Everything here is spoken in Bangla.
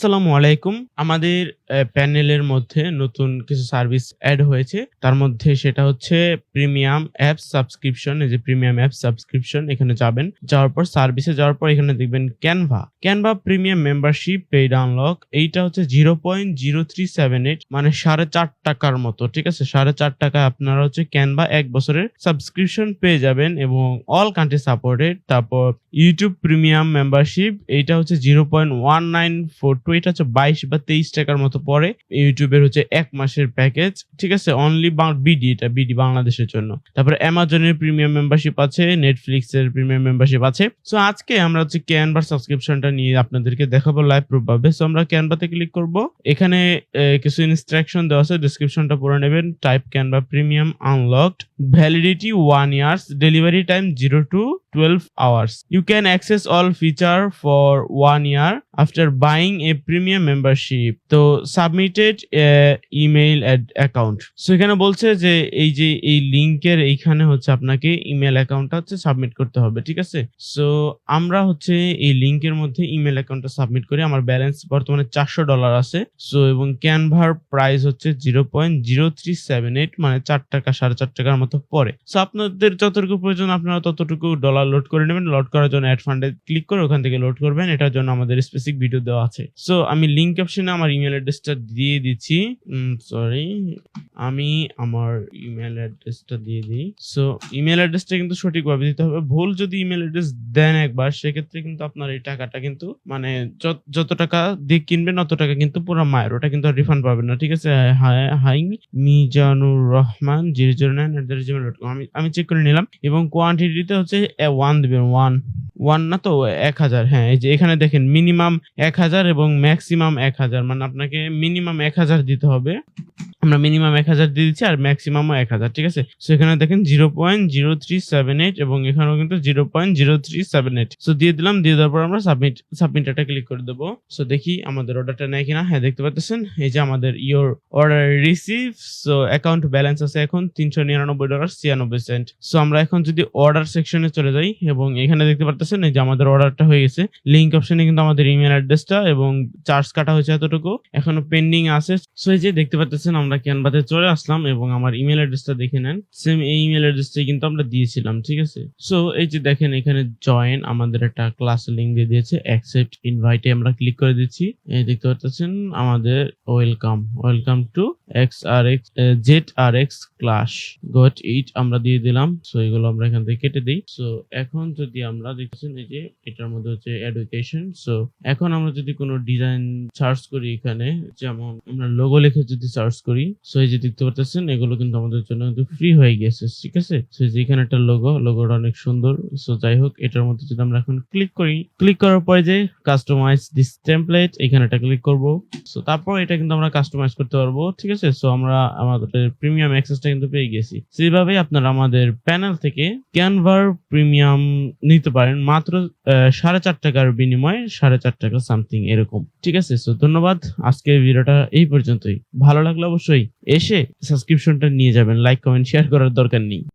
আসসালামু আলাইকুম। আমাদের প্যানেলের মধ্যে নতুন কিছু সার্ভিস এড হয়েছে। তার মধ্যে সেটা হচ্ছে প্রিমিয়াম অ্যাপস সাবস্ক্রিপশন। এই যে প্রিমিয়াম অ্যাপস সাবস্ক্রিপশন এখানে যাবেন। যাওয়ার পর সার্ভিসে যাওয়ার পর এখানে দেখবেন Canva. Canva premium membership paid unlock. এইটা হচ্ছে 0.0378 মানে ৳4.5 মতো। ঠিক আছে? ৳4.5 আপনারা হচ্ছে ক্যানভা ১ বছরের সাবস্ক্রিপশন পেয়ে যাবেন এবং অল কান্ট্রি সাপোর্টেড। তারপর ইউটিউব প্রিমিয়াম মেম্বারশিপ এইটা হচ্ছে 0.1942 এটা হচ্ছে 22 বা 23 টাকার মতো পড়ে। ইউটিউবের হচ্ছে ১ মাসের প্যাকেজ। ঠিক আছে? অনলি বিডি এটা বিডি বাংলাদেশের জন্য। তারপরে অ্যামাজনের প্রিমিয়াম মেম্বারশিপ আছে, নেটফ্লিক্সের প্রিমিয়াম মেম্বারশিপ আছে। সো আজকে আমরা হচ্ছে ক্যানভার সাবস্ক্রিপশনটা নিয়ে আপনাদেরকে দেখাবো লাইভ প্রুফ ভাবে। সো আমরা ক্যানভাতে ক্লিক করব। এখানে কিছু ইনস্ট্রাকশন দেওয়া আছে, ডেসক্রিপশনটা পড়ে নেবেন। Type Canva premium unlocked, validity 1 years, delivery time 0 to 12 hours. You can access all feature for 1 year after buying a premium membership. তো submitted email account. সো এখানে বলছে যে এই লিংকের এইখানে হচ্ছে আপনাকে ইমেল অ্যাকাউন্টটা হচ্ছে সাবমিট করতে হবে। ঠিক আছে? সো আমরা হচ্ছে এই লিংকের মধ্যে ইমেল অ্যাকাউন্টটা সাবমিট করি। আমার ব্যালেন্স বর্তমানে $400 আছে। সো এবং ক্যানভার প্রাইস হচ্ছে 0.0378 মানে ৳4.5 মতো পড়ে। সো আপনাদের যতটুকু প্রয়োজন আপনারা ততটুকু ডলার লোড করে নেবেন। লোড করার জন্য অ্যাড ফান্ডে ক্লিক করে ওখান থেকে লোড করবেন। এটার জন্য আমাদের স্পেসিফিক ভিডিও দেওয়া আছে। সো আমি লিংক অপশনে আমার ইমেল অ্যাড্রেসটা দিয়ে দিচ্ছি। আমি আমার ইমেল অ্যাড্রেসটা দিয়ে দিই। সো ইমেল অ্যাড্রেসটা কিন্তু সঠিকভাবে দিতে হবে। ভুল যদি ইমেল অ্যাড্রেস দেন একবার সেক্ষেত্রে কিন্তু আপনার এই টাকাটা কিন্তু মানে যত টাকা দিয়ে কিনবেন অত টাকা কিন্তু পুরো মায়ের, ওটা কিন্তু রিফান্ড পাবেন না। ঠিক আছে? হাই মিজানুর রহমান 009@gmail.com আমি চেক করে নিলাম এবং কোয়ান্টিটিতে হচ্ছে 1 দিবেন। 1 না তো 1000। হ্যাঁ, এই যে এখানে দেখেন মিনিমাম 1000 এবং ম্যাক্সিমাম 1000 মানে আপনাকে মিনিমাম 1000 দিতে হবে। আমরা মিনিমাম 1000 দিয়ে দিচ্ছি আর ম্যাক্সিমামও 1000। ঠিক আছে? সো এখানে দেখেন 0.0378 এবং এখানেও কিন্তু 0.0378। সো দিয়ে দিলাম। দিয়ে দেওয়ার পর আমরা সাবমিটটা ক্লিক করে দেবো। সো দেখি আমাদের অর্ডারটা নেয় কিনা। হ্যাঁ, দেখতে পাচ্ছেন এই যে আমাদের your order receive. So account balance আছে এখন $399.96। সো আমরা এখন যদি অর্ডার সেকশনে চলে যাই এবং এখানে দেখতে পাচ্ছেন এই যে আমাদের অর্ডারটা হয়ে গেছে। লিংক অপশনে কিন্তু আমাদের ইমেল অ্যাড্রেসটা এবং চার্জ কাটা হয়েছে এতটুকু, এখনো পেন্ডিং আছে। সো এই যে দেখতে পাচ্ছেন আমরা ক্যানভাতে চলে আসলাম এবং আমার ইমেল অ্যাড্রেসটা দেখে নেন। সেম এই ইমেল অ্যাড্রেসটাই কিন্তু আমরা দিয়েছিলাম। ঠিক আছে? সো এই যে দেখেন এখানে জয়েন আমাদের একটা ক্লাস লিংক দিয়ে দিয়েছে। অ্যাকসেপ্ট ইনভাইটে আমরা ক্লিক করে দিচ্ছি। এই দেখতে পাচ্ছেন আমাদের welcome to ZRX class goat 8 আমরা দিয়ে দিলাম। সো এগুলো আমরা এখান থেকে কেটে দিই। সো এখন যদি আমরা দেখছেন এই যে এটার মধ্যে হচ্ছে এডুকেশন। সো এখন আমরা যদি কোনো ডিজাইন সার্চ করি এখানে, যেমন আমরা লোগো লিখে যদি সার্চ করি, সো এই যে দেখতে পাচ্ছেন এগুলো কিন্তু আমাদের জন্য কিন্তু ফ্রি হয়ে গেছে। ঠিক আছে? সো যে এখানে একটা লোগোটা অনেক সুন্দর। সো যাই হোক, এটার মধ্যে যদি আমরা এখন ক্লিক করি, ক্লিক করার পরে যে কাস্টমাইজ দিস টেমপ্লেট এখানে একটা ক্লিক করব। সো তারপর এটা কিন্তু আমরা কাস্টমাইজ করতে পারবো। ঠিক আছে? সো আমরা আমাদের প্রিমিয়াম অ্যাক্সেসটা কিন্তু পেয়ে গেছি। সেইভাবে আপনারা আমাদের প্যানেল থেকে ক্যানভার প্রিমিয়াম নিতে পারেন মাত্র ৳4.5 বিনিময়ে ৳4.5 সামথিং এরকম। ঠিক আছে? সো ধন্যবাদ। আজকের ভিডিওটা এই পর্যন্তই। ভালো লাগলে অবশ্যই এসে সাবস্ক্রিপশনটা নিয়ে যাবেন। লাইক কমেন্ট শেয়ার করার দরকার নেই।